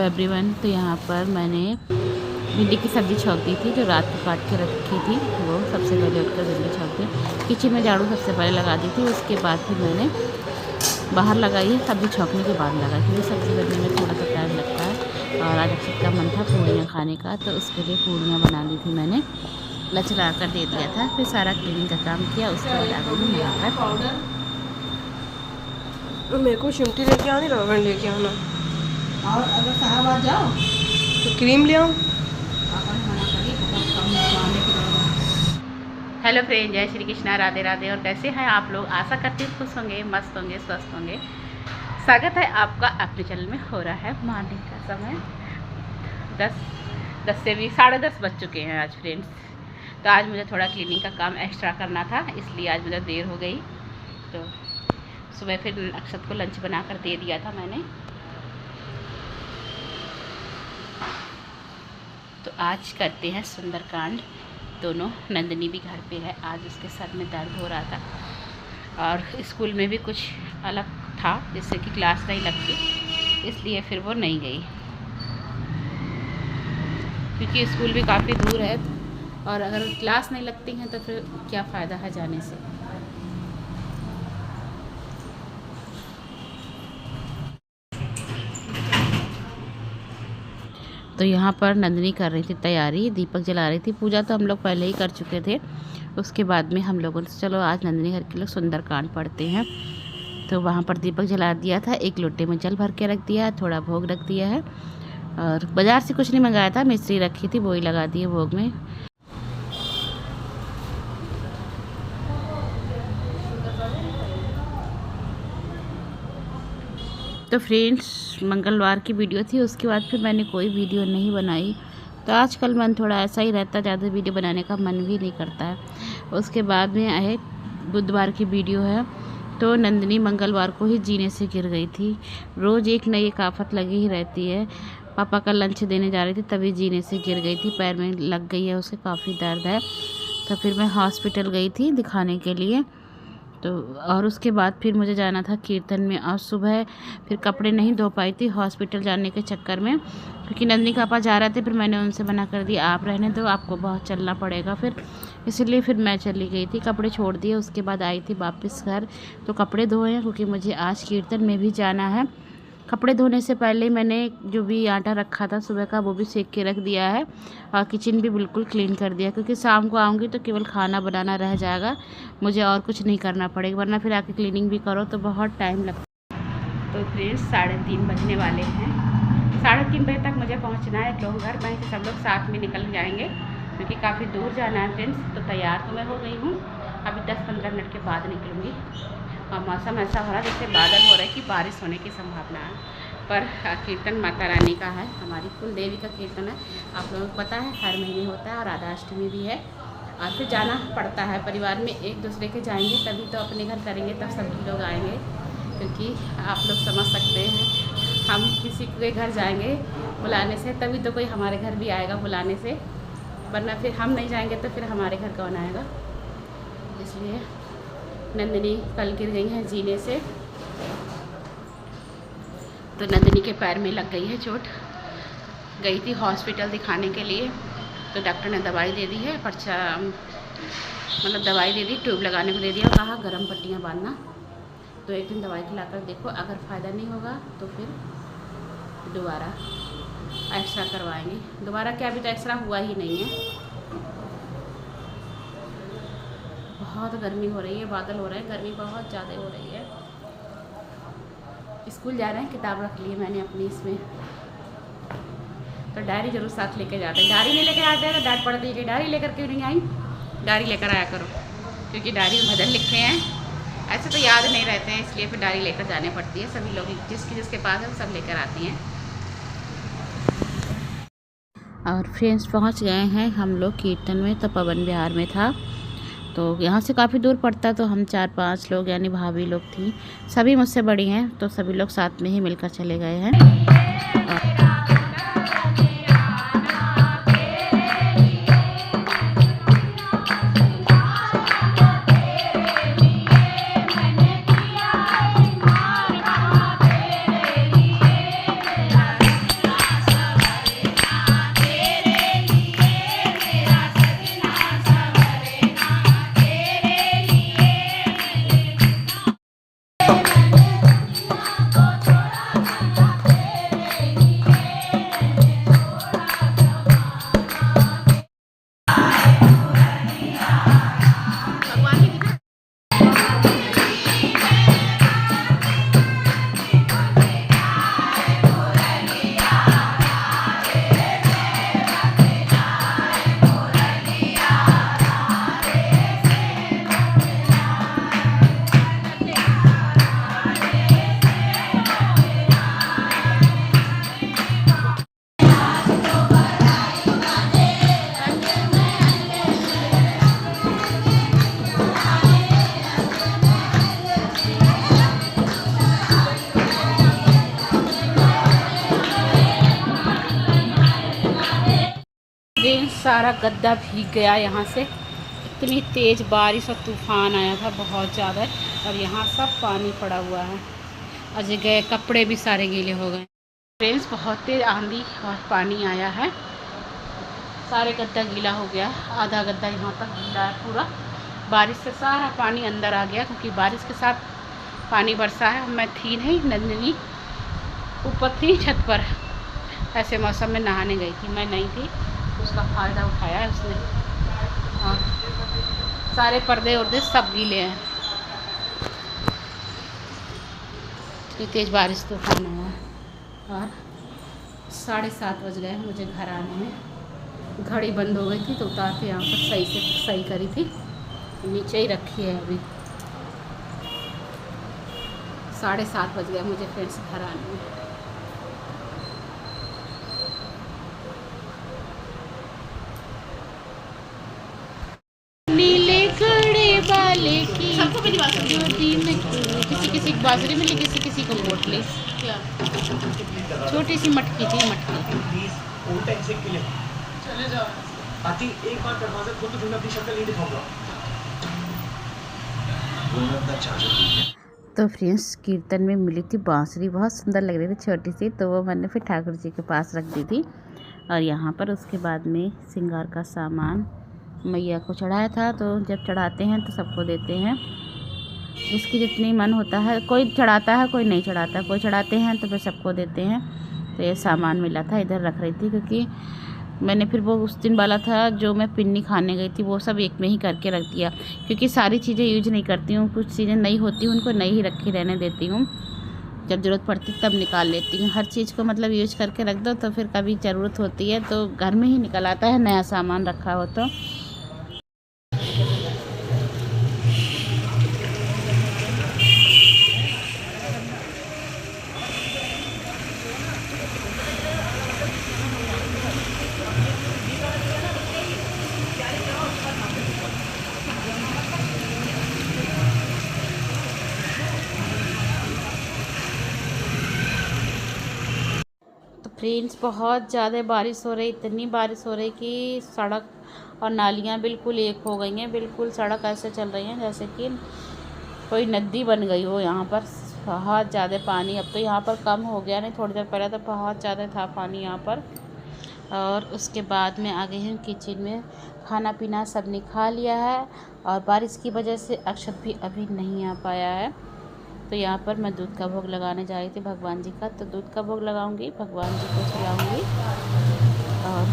Everyone. तो यहाँ पर मैंने भिंडी की सब्ज़ी छौंक दी थी, जो रात को काट के रखी थी, वो सबसे पहले उठकर भिंडी छौंक दी। किचन में झाड़ू सबसे पहले लगा दी थी, उसके बाद फिर मैंने बाहर लगाई है, सब्ज़ी छौंकने के बाद लगाई, क्योंकि सब्ज़ी बनने में थोड़ा सा टाइम लगता है। और आज अक्षित का मन था पूड़ियाँ खाने का, तो उसके लिए पूड़ियाँ बना ली थी मैंने, लचला कर दे दिया था। फिर सारा क्लीनिंग का काम किया, उसके बाद आ गई मैं यहाँ पर। मेरे को चिमटी लेके आनी, रबड़ लेके आना, और अगर साहब जाओ तो क्रीम ले आऊँ। हेलो फ्रेंड, जय श्री कृष्णा, राधे राधे। और कैसे हैं आप लोग? आशा करती हूँ खुश होंगे, मस्त होंगे, स्वस्थ होंगे। स्वागत है आपका अपने चैनल में। हो रहा है मॉर्निंग का समय, 10 से भी 10:30 बज चुके हैं आज फ्रेंड्स। तो आज मुझे थोड़ा क्लीनिंग का काम एक्स्ट्रा करना था, इसलिए आज मुझे देर हो गई। तो सुबह फिर अक्षत को लंच बना कर दे दिया था मैंने। तो आज करते हैं सुंदरकांड दोनों। नंदिनी भी घर पे है, आज उसके सर में दर्द हो रहा था और स्कूल में भी कुछ अलग था, जिससे कि क्लास नहीं लगती, इसलिए फिर वो नहीं गई, क्योंकि स्कूल भी काफ़ी दूर है और अगर क्लास नहीं लगती हैं तो फिर क्या फ़ायदा है जाने से। तो यहाँ पर नंदिनी कर रही थी तैयारी, दीपक जला रही थी। पूजा तो हम लोग पहले ही कर चुके थे, उसके बाद में हम लोगों ने चलो आज नंदिनी घर के लोग सुंदरकांड पढ़ते हैं। तो वहाँ पर दीपक जला दिया था, एक लोटे में जल भर के रख दिया है, थोड़ा भोग रख दिया है। और बाज़ार से कुछ नहीं मंगाया था, मिश्री रखी थी, वही लगा दिए भोग में। तो फ्रेंड्स, मंगलवार की वीडियो थी, उसके बाद फिर मैंने कोई वीडियो नहीं बनाई। तो आजकल मन थोड़ा ऐसा ही रहता है, ज़्यादा वीडियो बनाने का मन भी नहीं करता है। उसके बाद में आए बुधवार की वीडियो है। तो नंदिनी मंगलवार को ही जीने से गिर गई थी। रोज़ एक नई एक आफत लगी ही रहती है। पापा का लंच देने जा रही थी, तभी जीने से गिर गई थी, पैर में लग गई है, उसे काफ़ी दर्द है। तो फिर मैं हॉस्पिटल गई थी दिखाने के लिए। तो और उसके बाद फिर मुझे जाना था कीर्तन में, और सुबह फिर कपड़े नहीं धो पाई थी हॉस्पिटल जाने के चक्कर में, क्योंकि नंदिनी का पापा जा रहे थे। फिर मैंने उनसे मना कर दिया, आप रहने दो, आपको बहुत चलना पड़ेगा फिर, इसलिए फिर मैं चली गई थी, कपड़े छोड़ दिए। उसके बाद आई थी वापस घर, तो कपड़े धोए हैं, क्योंकि मुझे आज कीर्तन में भी जाना है। कपड़े धोने से पहले मैंने जो भी आटा रखा था सुबह का, वो भी सेक के रख दिया है, और किचन भी बिल्कुल क्लीन कर दिया, क्योंकि शाम को आऊँगी तो केवल खाना बनाना रह जाएगा, मुझे और कुछ नहीं करना पड़ेगा, वरना फिर आके क्लीनिंग भी करो तो बहुत टाइम लगता है। तो फ्रेंड्स, 3:30 बजने वाले हैं। 3:30 बजे तक मुझे पहुँचना है लोग घर, वहीं से सब लोग साथ में निकल जाएंगे, क्योंकि काफ़ी दूर जाना है फ्रेंड्स। तो तैयार तो मैं हो गई हूँ, अभी 10-15 मिनट के बाद निकलूँगी। और मौसम ऐसा हो रहा है जैसे बादल हो रहा है कि बारिश होने की संभावना है। पर कीर्तन माता रानी का है, हमारी कुल देवी का कीर्तन है, आप लोगों को पता है, हर महीने होता है, और राधाष्टमी भी है। और फिर जाना पड़ता है, परिवार में एक दूसरे के जाएंगे तभी तो अपने घर करेंगे, तब सभी लोग आएंगे, क्योंकि आप लोग समझ सकते हैं, हम किसी के घर जाएंगे बुलाने से तभी तो कोई हमारे घर भी आएगा बुलाने से, वरना फिर हम नहीं जाएंगे तो फिर हमारे घर कौन आएगा। इसलिए नंदिनी कल गिर गई हैं जीने से, तो नंदिनी के पैर में लग गई है चोट। गई थी हॉस्पिटल दिखाने के लिए, तो डॉक्टर ने दवाई दे दी है, पर्चा मतलब दवाई दे दी, ट्यूब लगाने को दे दिया, और कहा गर्म पट्टियाँ बांधना। तो एक दिन दवाई खिलाकर देखो, अगर फ़ायदा नहीं होगा तो फिर दोबारा एक्सरा करवाएंगे। दोबारा क्या, अभी तो एक्सरा हुआ ही नहीं है। बहुत गर्मी हो रही है, बादल हो रहे हैं, गर्मी बहुत ज़्यादा हो रही है। स्कूल जा रहे हैं, किताब रख ली है मैंने अपनी इसमें, तो डायरी जरूर साथ लेके जाते हैं। डायरी नहीं लेके आते हैं तो डांट पड़ती है कि डायरी लेकर क्यों नहीं आई। डायरी लेकर आया करो, क्योंकि डायरी में भजन लिखे हैं, ऐसे तो याद नहीं रहते हैं, इसलिए फिर डायरी लेकर जानी पड़ती है। सभी लोग जिसके पास है वो सब लेकर आती हैं। और फ्रेंड्स, पहुँच गए हैं हम लोग कीर्तन में, तो पवन विहार में था, तो यहाँ से काफ़ी दूर पड़ता, तो हम 4-5 लोग, यानी भाभी लोग थी, सभी मुझसे बड़ी हैं, तो सभी लोग साथ में ही मिलकर चले गए हैं। सारा गद्दा भीग गया यहाँ से। इतनी तेज़ बारिश और तूफ़ान आया था बहुत ज़्यादा, और यहाँ सब पानी पड़ा हुआ है। अजय गए कपड़े भी सारे गीले हो गए। फ्रेंड्स, बहुत तेज़ आंधी और पानी आया है, सारे गद्दा गीला हो गया। आधा गद्दा यहाँ तक गीला है पूरा। बारिश से सारा पानी अंदर आ गया, क्योंकि बारिश के साथ पानी बरसा है। मैं थी नहीं, नंदिनी ऊपर थी छत पर, ऐसे मौसम में नहाने गई थी, मैं नहीं थी। उसका फ़ायदा उठाया है उसने, और सारे पर्दे उर्दे सब गीले हैं। इतनी तेज़ बारिश तूफान आया, और 7:30 बज गए मुझे घर आने में। घड़ी बंद हो गई थी तो उतार के यहाँ पर सही से सही करी थी, नीचे ही रखी है अभी। 7:30 बज गए मुझे फ्रेंड्स घर आने में। नीले घड़े वाले की गोदी में किसी किसी की बांसुरी मिली, किसी किसी को पोटली। छोटी सी मटकी थी, मटकी। चले जाओ आती, एक बार दरवाजा खोल तो तुम्हें अपनी शक्ल नहीं दिखाऊंगा। तो फ्रेंड्स, कीर्तन में मिली थी बांसुरी, बहुत सुंदर लग रही थी, छोटी सी, तो वो मैंने फिर ठाकुर जी के पास रख दी थी। और यहाँ पर उसके बाद में श्रृंगार का सामान मैया को चढ़ाया था। तो जब चढ़ाते हैं तो सबको देते हैं, जिसकी जितनी मन होता है। कोई चढ़ाता है, कोई नहीं चढ़ाता, कोई चढ़ाते हैं तो फिर सबको देते हैं। तो ये सामान मिला था, इधर रख रही थी, क्योंकि मैंने फिर वो उस दिन वाला था जो मैं पिन्नी खाने गई थी, वो सब एक में ही करके रख दिया, क्योंकि सारी चीज़ें यूज नहीं करती हूँ। कुछ चीज़ें नहीं होती, उनको नहीं ही रखी रहने देती हूँ, जब ज़रूरत पड़ती तब निकाल लेती हूँ। हर चीज़ को मतलब यूज करके रख दो, तो फिर कभी ज़रूरत होती है तो घर में ही निकल आता है, नया सामान रखा हो तो। फ्रेंड्स, बहुत ज़्यादा बारिश हो रही, इतनी बारिश हो रही कि सड़क और नालियाँ बिल्कुल एक हो गई हैं। बिल्कुल सड़क ऐसे चल रही हैं जैसे कि कोई नदी बन गई हो। यहाँ पर बहुत ज़्यादा पानी, अब तो यहाँ पर कम हो गया, नहीं थोड़ी देर पहले तो बहुत ज़्यादा था पानी यहाँ पर। और उसके बाद में आ गई हूँ किचन में। खाना पीना सब ने खा लिया है, और बारिश की वजह से अक्षत भी अभी नहीं आ पाया है। तो यहाँ पर मैं दूध का भोग लगाने जा रही थी भगवान जी का, तो दूध का भोग लगाऊंगी, भगवान जी को चलाऊंगी, और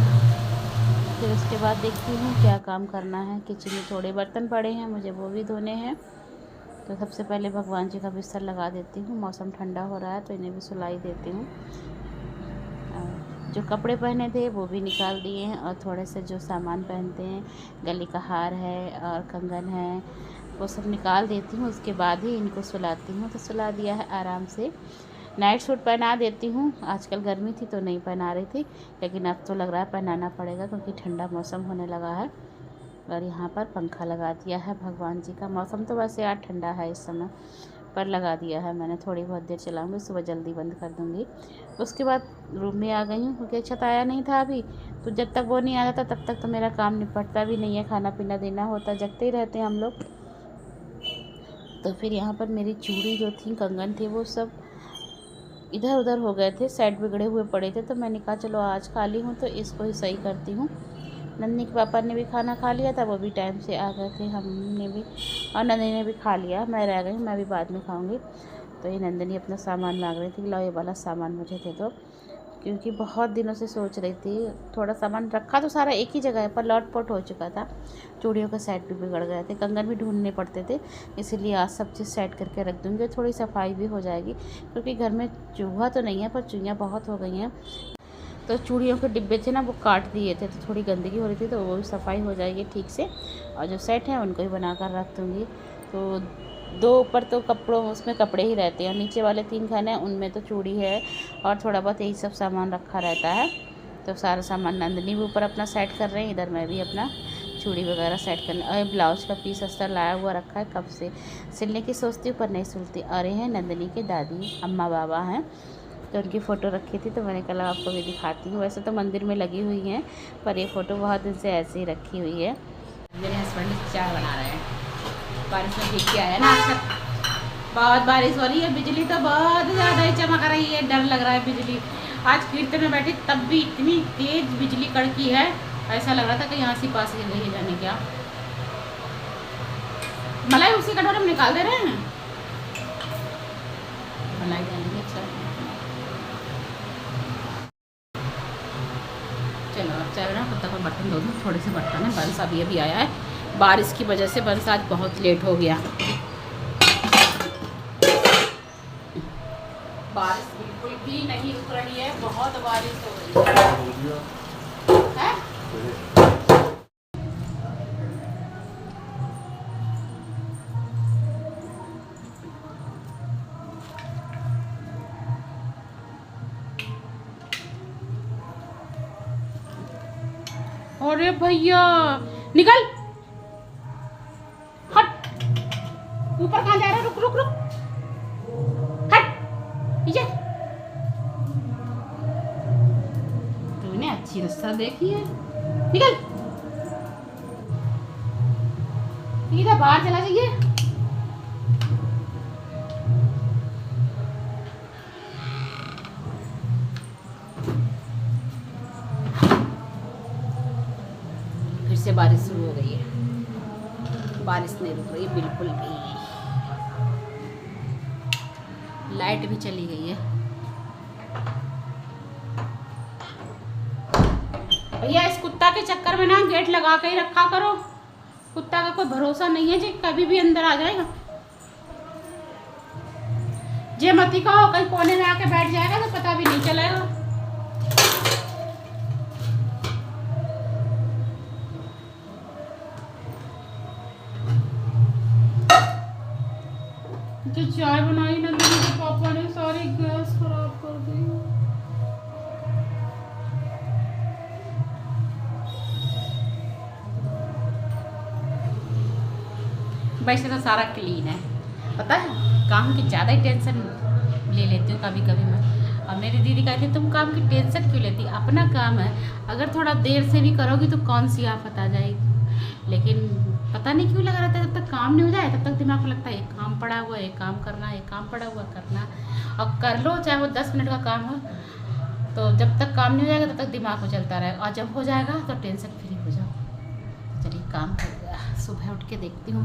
फिर उसके बाद देखती हूँ क्या काम करना है। किचन में थोड़े बर्तन पड़े हैं, मुझे वो भी धोने हैं। तो सबसे पहले भगवान जी का बिस्तर लगा देती हूँ। मौसम ठंडा हो रहा है तो इन्हें भी सुलाई देती हूँ। जो कपड़े पहने थे वो भी निकाल दिए हैं, और थोड़े से जो सामान पहनते हैं, गले का हार है और कंगन है, वो सब निकाल देती हूँ। उसके बाद ही इनको सुलाती हूँ। तो सुला दिया है आराम से। नाइट सूट पहना देती हूँ। आजकल गर्मी थी तो नहीं पहना रही थी, लेकिन अब तो लग रहा है पहनाना पड़ेगा, क्योंकि ठंडा मौसम होने लगा है। और यहाँ पर पंखा लगा दिया है भगवान जी का। मौसम तो वैसे यार ठंडा है इस समय, पर लगा दिया है मैंने। थोड़ी बहुत देर चलाऊँगी, सुबह जल्दी बंद कर दूँगी। उसके बाद रूम में आ गई हूँ, क्योंकि छत आया नहीं था अभी, तो जब तक वो नहीं आ जाता तब तक तो मेरा काम निपटता भी नहीं है। खाना पीना देना होता, जगते ही रहते हैं हम लोग। तो फिर यहाँ पर मेरी चूड़ी जो थी, कंगन थे, वो सब इधर उधर हो गए थे, साइड बिगड़े हुए पड़े थे। तो मैंने कहा चलो आज खाली हूँ तो इसको ही सही करती हूँ। नंदनी के पापा ने भी खाना खा लिया था, वो भी टाइम से आ गए थे, हमने भी, और नंदनी ने भी खा लिया। मैं रह गई, मैं भी बाद में खाऊंगी। तो ये नंदनी अपना सामान मांग रही थी, लो ये वाला सामान मुझे दे दो, क्योंकि बहुत दिनों से सोच रही थी। थोड़ा सामान रखा तो सारा एक ही जगह है, पर लॉटपॉट हो चुका था। चूड़ियों के सेट भी बिगड़ गए थे, कंगन भी ढूंढने पड़ते थे, इसीलिए आज सब चीज़ सेट करके रख दूँगी। थोड़ी सफाई भी हो जाएगी, क्योंकि घर में चूहा तो नहीं है, पर चुईयाँ बहुत हो गई हैं। तो चूड़ियों के डिब्बे थे ना, वो काट दिए थे, तो थोड़ी गंदगी हो रही थी, तो वो भी सफाई हो जाएगी ठीक से। और जो सेट हैं उनको ही बना कर रख दूँगी। तो 2 ऊपर तो कपड़ों, उसमें कपड़े ही रहते हैं, नीचे वाले 3 खाने हैं उनमें तो चूड़ी है और थोड़ा बहुत यही सब सामान रखा रहता है। तो सारा सामान नंदनी भी ऊपर अपना सेट कर रहे हैं, इधर मैं भी अपना चूड़ी वगैरह सेट करने। और ब्लाउज का पीस अस्तर लाया हुआ रखा है कब से, सिलने की सोचती हूँ पर नहीं सिलती। और ये हैं नंदनी के दादी, अम्मा बाबा हैं, तो उनकी फ़ोटो रखी थी, तो मैंने कहा आपको भी दिखाती हूँ। वैसे तो मंदिर में लगी हुई हैं, पर ये फ़ोटो बहुत दिन से ऐसे ही रखी हुई है। मेरे हस्बैंड चाय बना रहे हैं, बारिश में भीग के आया ना आज तक। बहुत बारिश हो रही है, बिजली तो बहुत ज़्यादा ही चमक रही है, डर लग रहा है बिजली। आज कीर्तन में बैठी तब भी इतनी तेज़ बिजली कड़की है, ऐसा लग रहा था कि यहाँ से पास गिर गई है जाने क्या। मलाई उसी कटोरे में निकाल दे रहे हैं, मलाई डालेंगे। अच्छा चलो अब चाय ना, तब तक मैं बर्तन धो दूँ। थोड़े से बर्तन है, बंस अभी आया है, बारिश की वजह से बंस आज बहुत लेट हो गया। बारिश बिल्कुल भी नहीं रुक रही है, बहुत बारिश हो रही है। अरे भैया निकल, हट, ऊपर कहाँ जा रहा है? रुक रुक रुक, हट पीछे। तूने अच्छी रास्ता देखी है, निकल, इधर बाहर चला जाइए। फिर से बारिश शुरू हो गई है, बारिश नहीं रुक रही बिल्कुल भी। लाइट भी चली गई है। भैया इस कुत्ता के चक्कर में ना गेट लगा के ही रखा करो, कुत्ता का कोई भरोसा नहीं है जी, कभी भी अंदर आ जाएगा। जे मती कहो कहीं कोने में आके बैठ जाएगा तो पता भी नहीं चलेगा। जो चाय बनाई ना मेरे पापा ने, सारी गैस खराब कर दी। वैसे तो सारा क्लीन है, पता है, काम की ज़्यादा ही टेंशन ले लेती हूँ कभी कभी मैं। और मेरी दीदी कहती है तुम काम की टेंशन क्यों लेती, अपना काम है, अगर थोड़ा देर से भी करोगी तो कौन सी आफत आ जाएगी। लेकिन पता नहीं क्यों लगा रहता है, जब तक काम नहीं हो जाए तब तक दिमाग में लगता है एक काम पड़ा हुआ है, एक काम करना है, एक काम पड़ा हुआ करना, और कर लो चाहे वो 10 मिनट का काम हो। तो जब तक काम नहीं हो जाएगा तब तक दिमाग में चलता रहेगा, और जब हो जाएगा तो टेंशन फ्री हो जाओ। चलिए काम हो गया, सुबह उठ के देखती हूँ।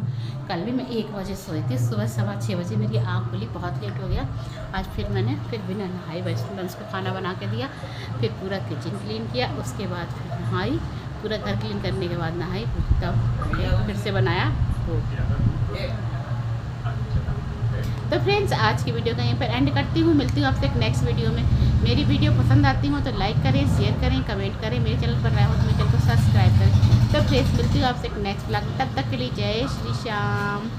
कल भी मैं 1 बजे सोई थी, सुबह 6:15 बजे मेरी आँख खुली, बहुत लेट हो गया। आज फिर मैंने बिना नहाई वैष्णव को खाना बना के दिया, फिर पूरा किचन क्लीन किया, उसके बाद फिर नहाई, पूरा घर क्लीन करने के बाद नहाई, तब फिर से बनाया। तो फ्रेंड्स आज की वीडियो का यहीं पर एंड करती हूँ, मिलती हूँ आपसे एक नेक्स्ट वीडियो में। मेरी वीडियो पसंद आती हो तो लाइक करें, शेयर करें, कमेंट करें, मेरे चैनल पर नए हो तो मेरे चैनल को सब्सक्राइब करें। तो फ्रेंड्स मिलती हूँ आपसे एक नेक्स्ट ब्लॉग, तब तक के लिए जय श्री श्याम।